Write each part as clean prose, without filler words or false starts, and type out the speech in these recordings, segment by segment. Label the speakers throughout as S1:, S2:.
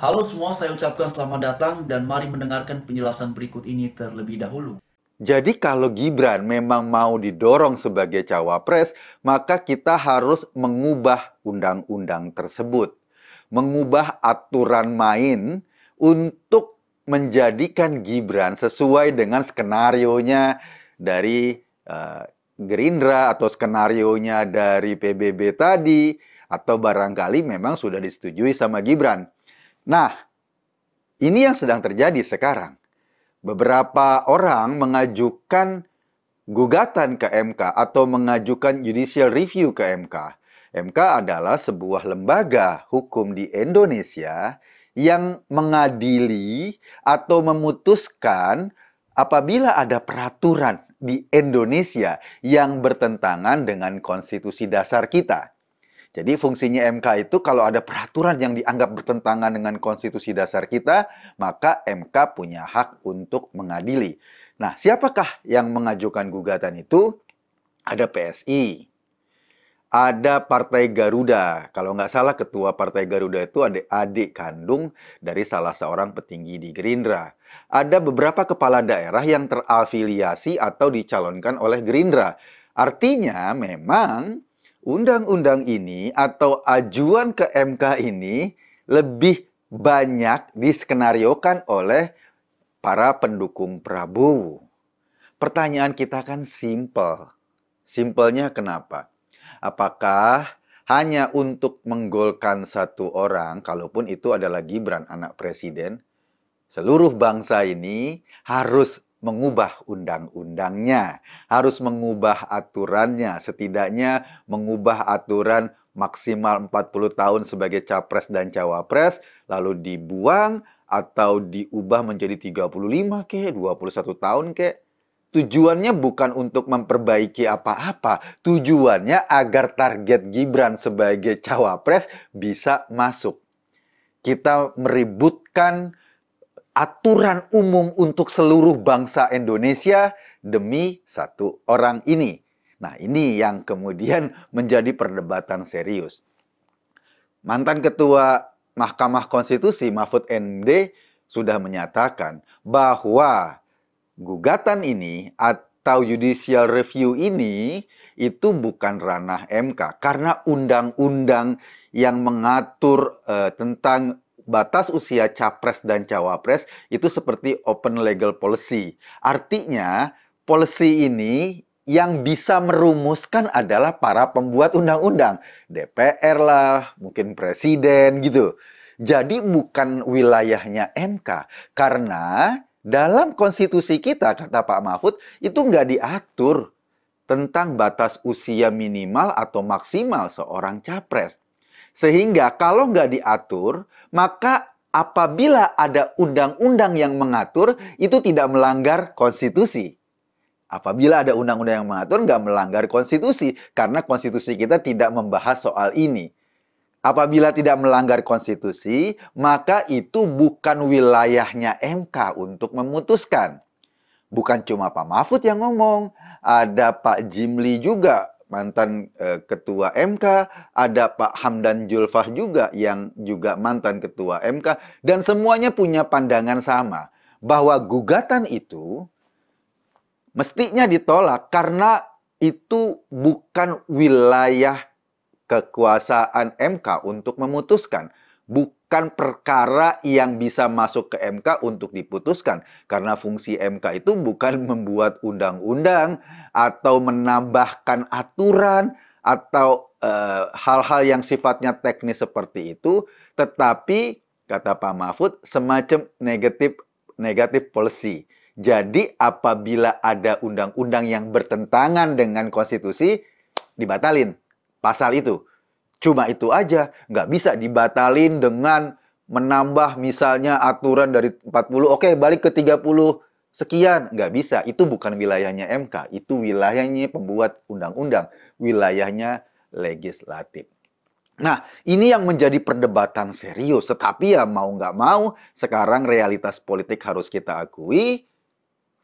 S1: Halo semua, saya ucapkan selamat datang dan mari mendengarkan penjelasan berikut ini terlebih dahulu.
S2: Jadi kalau Gibran memang mau didorong sebagai cawapres, maka kita harus mengubah undang-undang tersebut. Mengubah aturan main untuk menjadikan Gibran sesuai dengan skenarionya dari Gerindra atau skenarionya dari PBB tadi, atau barangkali memang sudah disetujui sama Gibran. Nah, ini yang sedang terjadi sekarang. Beberapa orang mengajukan gugatan ke MK atau mengajukan judicial review ke MK. MK adalah sebuah lembaga hukum di Indonesia yang mengadili atau memutuskan apabila ada peraturan di Indonesia yang bertentangan dengan konstitusi dasar kita. Jadi fungsinya MK itu kalau ada peraturan yang dianggap bertentangan dengan konstitusi dasar kita, maka MK punya hak untuk mengadili. Nah, siapakah yang mengajukan gugatan itu? Ada PSI, ada Partai Garuda. Kalau nggak salah ketua Partai Garuda itu adik kandung dari salah seorang petinggi di Gerindra. Ada beberapa kepala daerah yang terafiliasi atau dicalonkan oleh Gerindra. Artinya memang undang-undang ini atau ajuan ke MK ini lebih banyak diskenariokan oleh para pendukung Prabowo. Pertanyaan kita kan simple. Simpelnya kenapa? Apakah hanya untuk menggolkan satu orang, kalaupun itu adalah Gibran, anak presiden, seluruh bangsa ini harus mengubah undang-undangnya, harus mengubah aturannya, setidaknya mengubah aturan maksimal 40 tahun sebagai capres dan cawapres, lalu dibuang atau diubah menjadi 35 ke, 21 tahun ke. Tujuannya bukan untuk memperbaiki apa-apa. Tujuannya agar target Gibran sebagai cawapres bisa masuk. Kita meributkan aturan umum untuk seluruh bangsa Indonesia demi satu orang ini. Nah, ini yang kemudian menjadi perdebatan serius. Mantan Ketua Mahkamah Konstitusi Mahfud MD sudah menyatakan bahwa gugatan ini atau judicial review ini itu bukan ranah MK karena undang-undang yang mengatur tentang batas usia capres dan cawapres itu seperti open legal policy. Artinya, policy ini yang bisa merumuskan adalah para pembuat undang-undang, DPR lah, mungkin presiden gitu. Jadi bukan wilayahnya MK karena dalam konstitusi kita, kata Pak Mahfud, itu nggak diatur tentang batas usia minimal atau maksimal seorang capres. Sehingga kalau nggak diatur, maka apabila ada undang-undang yang mengatur, itu tidak melanggar konstitusi. Apabila ada undang-undang yang mengatur, nggak melanggar konstitusi. Karena konstitusi kita tidak membahas soal ini. Apabila tidak melanggar konstitusi, maka itu bukan wilayahnya MK untuk memutuskan. Bukan cuma Pak Mahfud yang ngomong, ada Pak Jimli juga, mantan ketua MK, ada Pak Hamdan Julfah juga yang juga mantan ketua MK, dan semuanya punya pandangan sama, bahwa gugatan itu mestinya ditolak karena itu bukan wilayah kekuasaan MK untuk memutuskan. Bukan perkara yang bisa masuk ke MK untuk diputuskan. Karena fungsi MK itu bukan membuat undang-undang atau menambahkan aturan atau hal-hal yang sifatnya teknis seperti itu. Tetapi, kata Pak Mahfud, semacam negatif policy. Jadi apabila ada undang-undang yang bertentangan dengan konstitusi, dibatalin pasal itu. Cuma itu aja, nggak bisa dibatalin dengan menambah misalnya aturan dari 40, oke balik ke 30 sekian. Nggak bisa, itu bukan wilayahnya MK, itu wilayahnya pembuat undang-undang, wilayahnya legislatif. Nah, ini yang menjadi perdebatan serius. Tetapi ya mau nggak mau, sekarang realitas politik harus kita akui,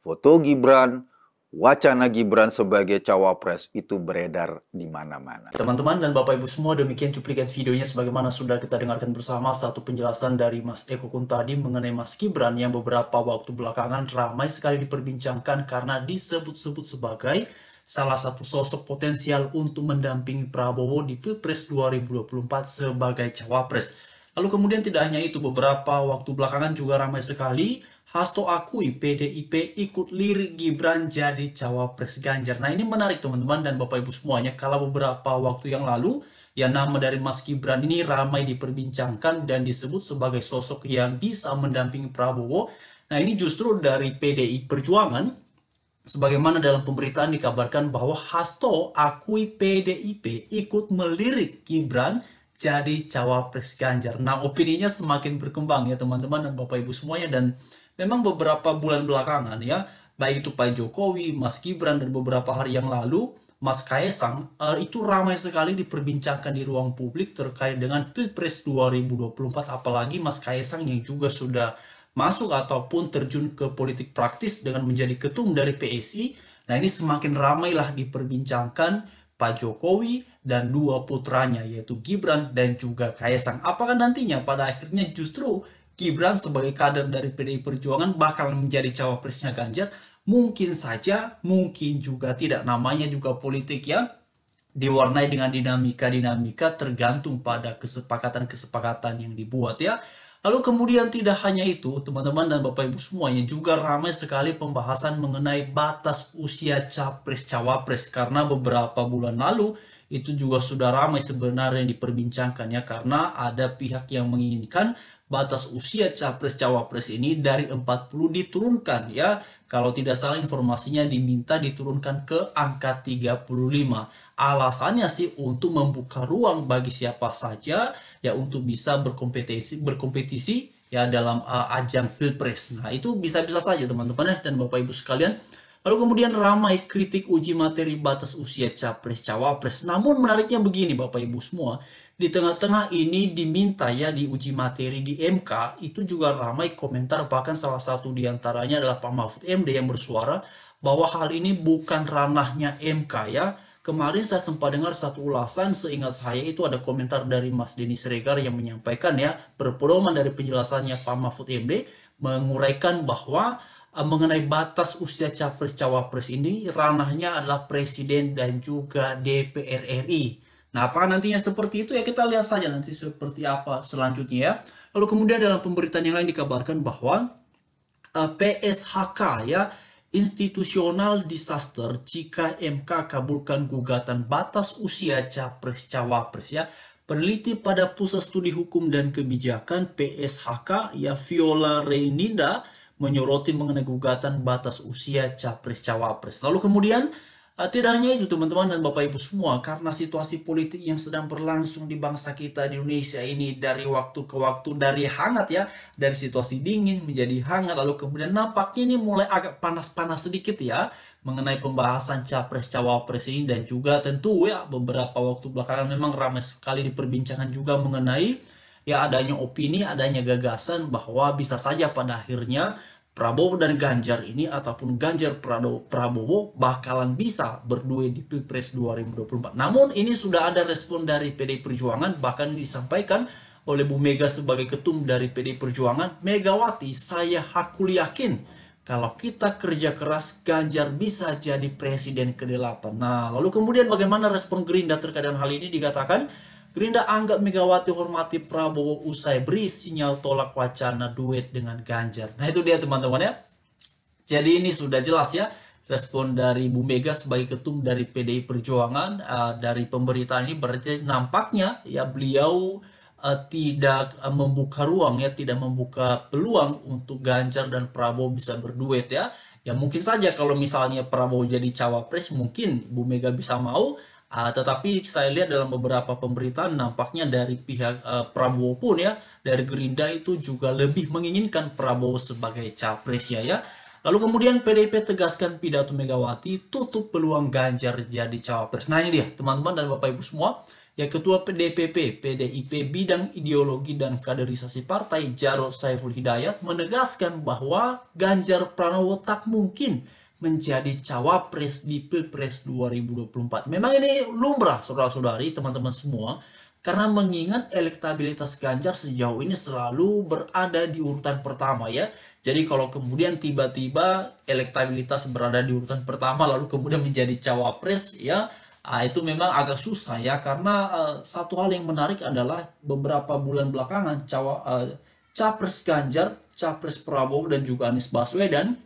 S2: foto Gibran wacana Gibran sebagai cawapres itu beredar di mana-mana.
S1: Teman-teman dan Bapak Ibu semua, demikian cuplikan videonya sebagaimana sudah kita dengarkan bersama satu penjelasan dari Mas Eko Kuntadi mengenai Mas Gibran yang beberapa waktu belakangan ramai sekali diperbincangkan karena disebut-sebut sebagai salah satu sosok potensial untuk mendampingi Prabowo di Pilpres 2024 sebagai cawapres. Lalu kemudian tidak hanya itu, beberapa waktu belakangan juga ramai sekali Hasto akui PDIP ikut lirik Gibran jadi cawapres Ganjar. Nah ini menarik teman-teman dan Bapak Ibu semuanya. Kalau beberapa waktu yang lalu ya nama dari Mas Gibran ini ramai diperbincangkan dan disebut sebagai sosok yang bisa mendampingi Prabowo. Nah ini justru dari PDI Perjuangan, sebagaimana dalam pemberitaan dikabarkan bahwa Hasto akui PDIP ikut melirik Gibran jadi cawapres Ganjar. Nah opininya semakin berkembang ya teman-teman dan Bapak Ibu semuanya, dan memang beberapa bulan belakangan ya, baik itu Pak Jokowi, Mas Gibran, dan beberapa hari yang lalu Mas Kaesang itu ramai sekali diperbincangkan di ruang publik terkait dengan Pilpres 2024, apalagi Mas Kaesang yang juga sudah masuk ataupun terjun ke politik praktis dengan menjadi ketum dari PSI. Nah ini semakin ramailah diperbincangkan Pak Jokowi dan dua putranya yaitu Gibran dan juga Kaesang. Apakah nantinya pada akhirnya justru Gibran sebagai kader dari PDI Perjuangan bakal menjadi cawapresnya Ganjar? Mungkin saja, mungkin juga tidak. Namanya juga politik yang diwarnai dengan dinamika-dinamika tergantung pada kesepakatan-kesepakatan yang dibuat ya. Lalu kemudian tidak hanya itu, teman-teman dan Bapak Ibu semuanya, juga ramai sekali pembahasan mengenai batas usia capres-cawapres karena beberapa bulan lalu itu juga sudah ramai sebenarnya diperbincangkan ya, karena ada pihak yang menginginkan batas usia capres-cawapres ini dari 40 diturunkan ya. Kalau tidak salah informasinya diminta diturunkan ke angka 35. Alasannya sih untuk membuka ruang bagi siapa saja ya untuk bisa berkompetisi ya dalam ajang Pilpres. Nah, itu bisa-bisa saja teman-teman ya dan Bapak Ibu sekalian. Lalu kemudian ramai kritik uji materi batas usia capres-cawapres. Namun menariknya begini Bapak Ibu semua, di tengah-tengah ini diminta ya diuji materi di MK, itu juga ramai komentar, bahkan salah satu diantaranya adalah Pak Mahfud MD yang bersuara bahwa hal ini bukan ranahnya MK ya. Kemarin saya sempat dengar satu ulasan, seingat saya itu ada komentar dari Mas Denny Siregar yang menyampaikan ya, berpedoman dari penjelasannya Pak Mahfud MD, menguraikan bahwa mengenai batas usia capres-cawapres ini ranahnya adalah Presiden dan juga DPR RI. Nah, apakah nantinya seperti itu ya kita lihat saja nanti seperti apa selanjutnya ya. Lalu kemudian dalam pemberitaan yang lain dikabarkan bahwa PSHK ya, institusional disaster jika MK kabulkan gugatan batas usia capres-cawapres ya. Peneliti pada Pusat Studi Hukum dan Kebijakan PSHK ya, Viola Reininda, menyoroti mengenai gugatan batas usia capres-cawapres. Lalu kemudian tidak hanya itu teman-teman dan Bapak Ibu semua, karena situasi politik yang sedang berlangsung di bangsa kita di Indonesia ini dari waktu ke waktu, dari hangat ya, dari situasi dingin menjadi hangat, lalu kemudian nampaknya ini mulai agak panas-panas sedikit ya mengenai pembahasan capres-cawapres ini, dan juga tentu ya beberapa waktu belakangan memang ramai sekali diperbincangkan juga mengenai ya adanya opini, adanya gagasan bahwa bisa saja pada akhirnya Prabowo dan Ganjar ini ataupun Ganjar Prabowo bakalan bisa berduet di Pilpres 2024. Namun ini sudah ada respon dari PDI Perjuangan, bahkan disampaikan oleh Bu Mega sebagai ketum dari PDI Perjuangan. Megawati, saya hakul yakin kalau kita kerja keras Ganjar bisa jadi presiden ke-8. Nah, lalu kemudian bagaimana respon Gerindra terkait dengan hal ini? Dikatakan Gerindra anggap Megawati hormati Prabowo usai beri sinyal tolak wacana duet dengan Ganjar. Nah itu dia teman-teman ya. Jadi ini sudah jelas ya respon dari Bu Mega sebagai ketum dari PDI Perjuangan dari pemberitaan ini, berarti nampaknya ya beliau tidak membuka ruang ya, tidak membuka peluang untuk Ganjar dan Prabowo bisa berduet ya. Ya mungkin saja kalau misalnya Prabowo jadi cawapres mungkin Bu Mega bisa mau. Tetapi saya lihat dalam beberapa pemberitaan nampaknya dari pihak Prabowo pun ya, dari Gerindra itu juga lebih menginginkan Prabowo sebagai capres ya. Lalu kemudian PDIP tegaskan pidato Megawati tutup peluang Ganjar jadi cawapres. Nah ini dia teman-teman dan Bapak Ibu semua. Ya, Ketua DPP PDIP Bidang Ideologi dan Kaderisasi Partai Jarod Saiful Hidayat menegaskan bahwa Ganjar Pranowo tak mungkin menjadi cawapres di Pilpres 2024. Memang ini lumrah, saudara-saudari, teman-teman semua, karena mengingat elektabilitas Ganjar sejauh ini selalu berada di urutan pertama ya. Jadi kalau kemudian tiba-tiba elektabilitas berada di urutan pertama lalu kemudian menjadi cawapres ya, itu memang agak susah ya, karena satu hal yang menarik adalah beberapa bulan belakangan Capres Ganjar, Capres Prabowo dan juga Anies Baswedan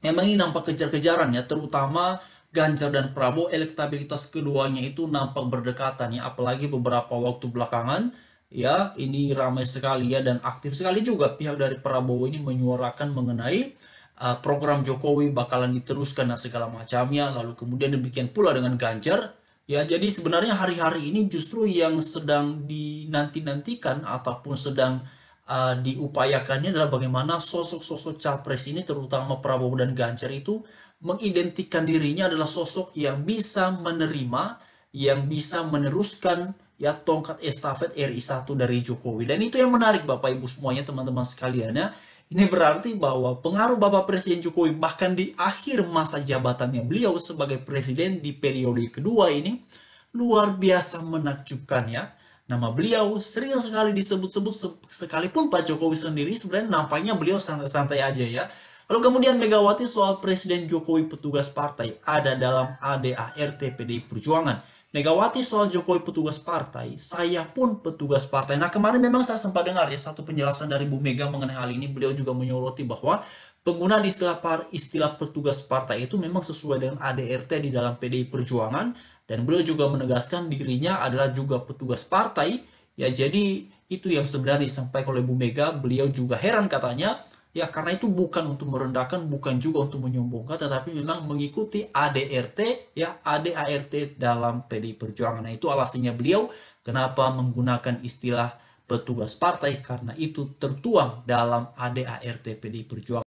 S1: memang ini nampak kejar-kejaran ya, terutama Ganjar dan Prabowo, elektabilitas keduanya itu nampak berdekatan ya, apalagi beberapa waktu belakangan ya, ini ramai sekali ya, dan aktif sekali juga pihak dari Prabowo ini menyuarakan mengenai program Jokowi bakalan diteruskan dan segala macamnya, lalu kemudian demikian pula dengan Ganjar ya. Jadi sebenarnya hari-hari ini justru yang sedang dinanti-nantikan ataupun sedang diupayakannya adalah bagaimana sosok-sosok capres ini, terutama Prabowo dan Ganjar itu mengidentikan dirinya adalah sosok yang bisa menerima, yang bisa meneruskan ya tongkat estafet RI1 dari Jokowi. Dan itu yang menarik Bapak Ibu semuanya, teman-teman sekalian ya. Ini berarti bahwa pengaruh Bapak Presiden Jokowi bahkan di akhir masa jabatannya beliau sebagai presiden di periode kedua ini luar biasa menakjubkan ya. Nama beliau sering sekali disebut-sebut, sekalipun Pak Jokowi sendiri sebenarnya nampaknya beliau santai-santai aja ya. Lalu kemudian Megawati soal Presiden Jokowi petugas partai ada dalam ADART PDI Perjuangan. Megawati soal Jokowi petugas partai, saya pun petugas partai. Nah kemarin memang saya sempat dengar ya satu penjelasan dari Bu Mega mengenai hal ini. Beliau juga menyoroti bahwa penggunaan istilah petugas partai itu memang sesuai dengan ADRT di dalam PDI Perjuangan, dan beliau juga menegaskan dirinya adalah juga petugas partai ya. Jadi itu yang sebenarnya disampaikan oleh Bu Mega. Beliau juga heran katanya ya, karena itu bukan untuk merendahkan, bukan juga untuk menyombongkan, tetapi memang mengikuti ADRT ya, ADART dalam PDI Perjuangan. Nah itu alasannya beliau kenapa menggunakan istilah petugas partai, karena itu tertuang dalam ADART PDI Perjuangan.